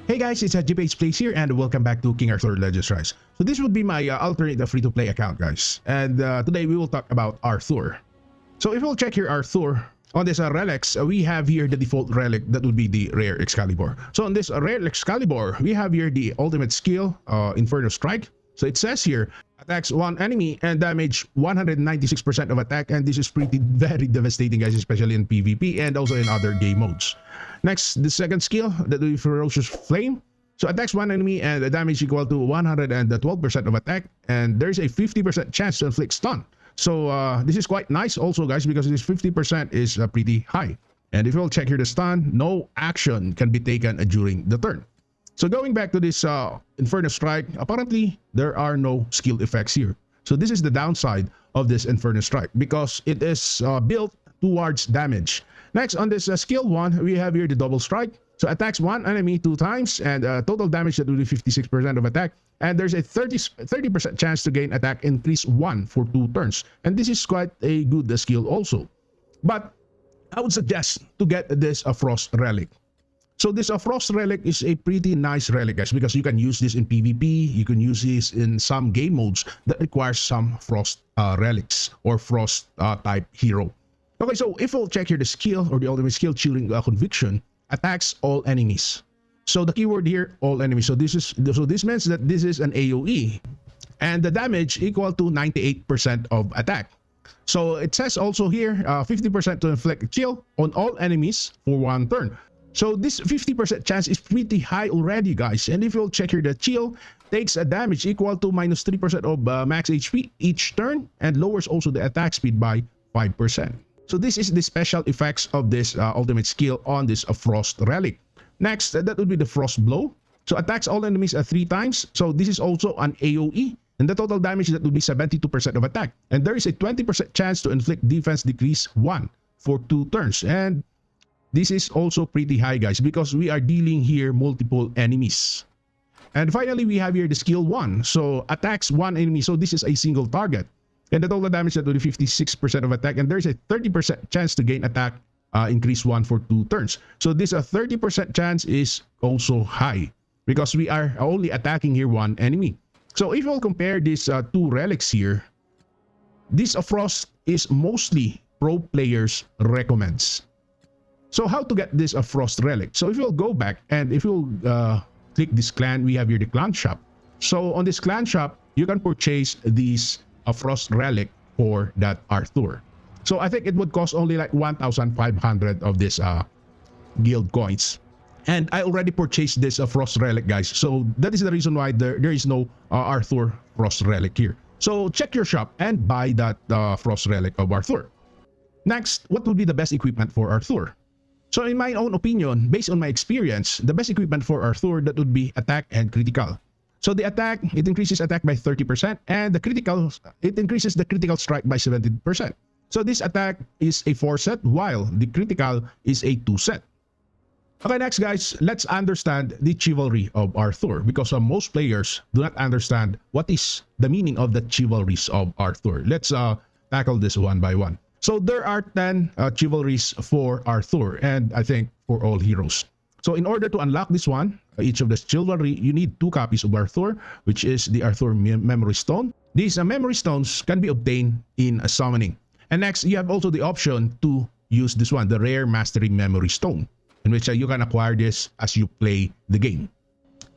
Hey guys, it's GPH Plays here and welcome back to King Arthur Legends Rise. So this would be my alternate free-to-play account, guys. And today we will talk about Arthur. So if we'll check here Arthur, on this relics, we have here the default relic that would be the rare Excalibur. So on this rare Excalibur, we have here the ultimate skill, Inferno Strike. So it says here, attacks one enemy and damage 196% of attack. And this is very devastating, guys, especially in PvP and also in other game modes. Next, the second skill, that will be Ferocious Flame. So attacks one enemy and the damage equal to 112% of attack. And there's a 50% chance to inflict stun. So this is quite nice also, guys, because this 50% is pretty high. And if you'll check here the stun, no action can be taken during the turn. So going back to this Inferno Strike, apparently there are no skill effects here. So this is the downside of this Inferno Strike because it is built towards damage. Next, on this skill 1, we have here the Double Strike. So attacks one enemy 2 times and total damage that will be 56% of attack. And there's a 30% chance to gain attack increase 1 for 2 turns. And this is quite a good skill also. But I would suggest to get this Frost Relic. So this Frost Relic is a pretty nice relic, guys, because you can use this in PvP. You can use this in some game modes that require some Frost relics or Frost type hero. Okay, so if we'll check here the skill or the ultimate skill, Chilling Conviction, attacks all enemies. So the keyword here, all enemies. So this means that this is an AoE, and the damage equal to 98% of attack. So it says also here 50% to inflict chill on all enemies for 1 turn. So this 50% chance is pretty high already, guys. And if you'll check here, the chill takes a damage equal to -3% of max HP each turn and lowers also the attack speed by 5%. So this is the special effects of this ultimate skill on this Frost Relic. Next, that would be the Frost Blow. So attacks all enemies 3 times. So this is also an AoE. And the total damage that would be 72% of attack. And there is a 20% chance to inflict defense decrease 1 for 2 turns. And this is also pretty high, guys, because we are dealing here multiple enemies. And finally, we have here the skill 1. So attacks one enemy. So this is a single target. And the total damage that will be 56% of attack. And there's a 30% chance to gain attack increase 1 for 2 turns. So this 30% chance is also high because we are only attacking here one enemy. So if you'll compare these 2 relics here, this Frost is mostly pro players recommends. So how to get this Frost Relic? So if you'll go back and if you'll click this clan, we have here the clan shop. So on this clan shop, you can purchase these Frost Relic for that Arthur. So I think it would cost only like 1,500 of this guild coins. And I already purchased this Frost Relic, guys. So that is the reason why there is no Arthur Frost Relic here. So check your shop and buy that Frost Relic of Arthur. Next, what would be the best equipment for Arthur? So in my own opinion, based on my experience, the best equipment for Arthur, that would be attack and critical. So the attack, it increases attack by 30%, and the critical, it increases the critical strike by 70%. So this attack is a 4 set, while the critical is a 2 set. Okay, next, guys, let's understand the chivalry of Arthur, because most players do not understand what is the meaning of the chivalries of Arthur. Let's tackle this one by one. So there are 10 chivalries for Arthur, and I think for all heroes. So in order to unlock this one, each of the chivalry, you need 2 copies of Arthur, which is the Arthur Memory Stone. These memory stones can be obtained in summoning. And next, you have also the option to use this one, the Rare Mastery Memory Stone, in which you can acquire this as you play the game.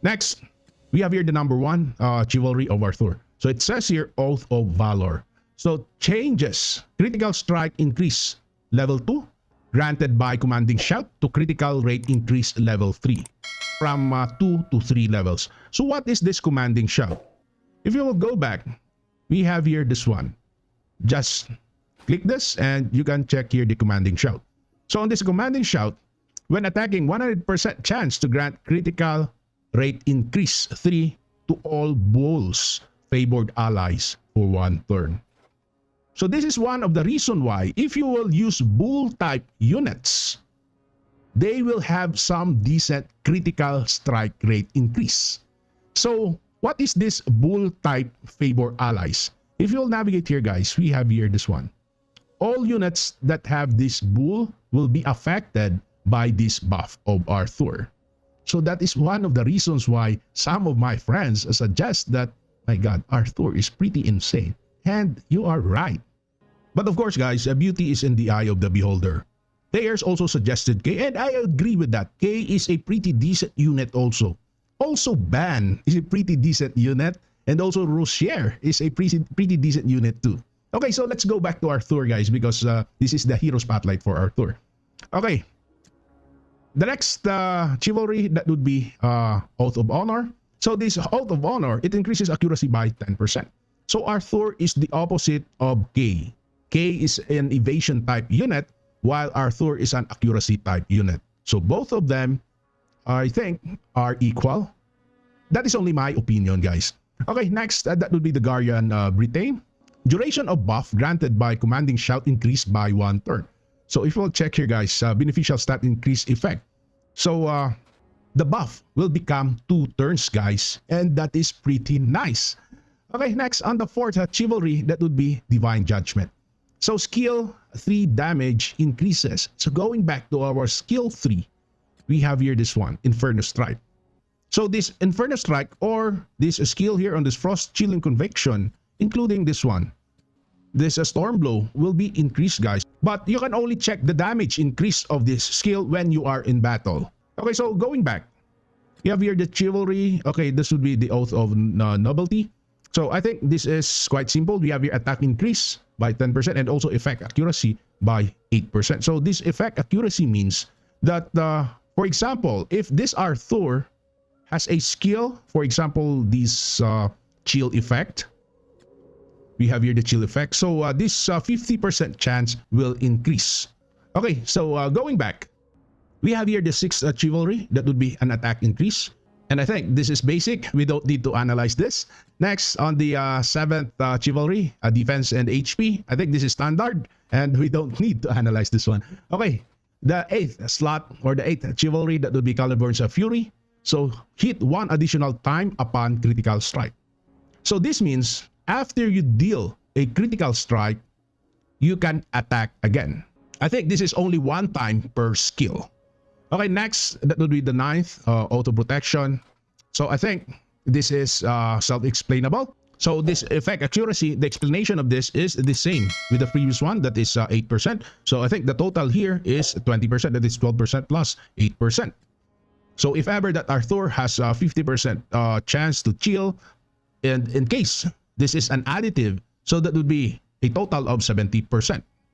Next, we have here the number 1 chivalry of Arthur. So it says here, Oath of Valor. So changes critical strike increase level 2, granted by commanding shout, to critical rate increase level 3, from 2 to 3 levels. So what is this commanding shout? If you will go back, we have here this one. Just click this and you can check here the commanding shout. So on this commanding shout, when attacking, 100% chance to grant critical rate increase 3 to all bulls favored allies for 1 turn. So this is one of the reason why if you will use bull type units, they will have some decent critical strike rate increase. So what is this bull type favor allies? If you'll navigate here, guys, we have here this one. All units that have this bull will be affected by this buff of Arthur. So that is one of the reasons why some of my friends suggest that, my God, Arthur is pretty insane. And you are right. But of course, guys, beauty is in the eye of the beholder. Players also suggested K, and I agree with that. K is a pretty decent unit also. Also, Ban is a pretty decent unit. And also, Rocher is a pretty decent unit too. Okay, so let's go back to Arthur, guys, because this is the hero spotlight for Arthur. Okay. The next chivalry, that would be Oath of Honor. So this Oath of Honor, it increases accuracy by 10%. So Arthur is the opposite of K. K is an evasion type unit, while Arthur is an accuracy type unit. So both of them, I think, are equal. That is only my opinion, guys. Okay, next, that would be the Guardian Britain. Duration of buff granted by commanding shout increased by 1 turn. So if we'll check here, guys, beneficial stat increase effect. So the buff will become 2 turns, guys, and that is pretty nice. Okay, next, on the fourth chivalry, that would be Divine Judgment. So skill 3 damage increases. So going back to our skill 3, we have here this one, Inferno Strike. So this Inferno Strike, or this skill here on this Frost Chilling Conviction, including this one, this Storm Blow, will be increased, guys. But you can only check the damage increase of this skill when you are in battle. Okay, so going back, you have here the Chivalry. Okay, this would be the Oath of Nobility. So I think this is quite simple. We have your attack increase by 10% and also effect accuracy by 8%. So this effect accuracy means that, for example, if this Arthur has a skill, for example, this chill effect, we have here the chill effect. So this 50% chance will increase. Okay, so going back, we have here the 6th chivalry. That would be an attack increase. And I think this is basic. We don't need to analyze this. Next, on the 7th chivalry, defense and HP. I think this is standard, and we don't need to analyze this one. Okay, the 8th slot, or the 8th chivalry, that would be Caliburn's Fury. So hit 1 additional time upon critical strike. So this means after you deal a critical strike, you can attack again. I think this is only 1 time per skill. Okay, next, that would be the 9th, Auto Protection. So I think this is self-explainable. So this effect accuracy, the explanation of this is the same with the previous one, that is 8%. So I think the total here is 20%, that is 12% plus 8%. So if ever that Arthur has a 50% chance to chill, and in case this is an additive, so that would be a total of 70%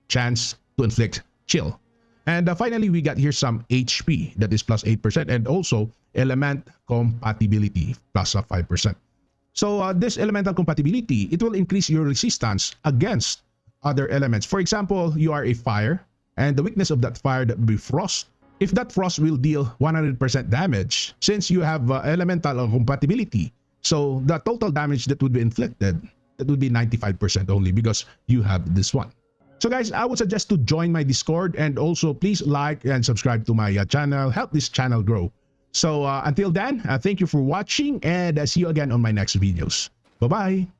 chance to inflict chill. And finally, we got here some HP, that is plus 8%, and also element compatibility plus 5%. So this elemental compatibility, it will increase your resistance against other elements. For example, you are a fire, and the weakness of that fire, that would be frost. If that frost will deal 100% damage, since you have elemental compatibility, so the total damage that would be inflicted, that would be 95% only, because you have this one. So guys, I would suggest to join my Discord, and also please like and subscribe to my channel, help this channel grow. So until then, thank you for watching, and see you again on my next videos. Bye-bye!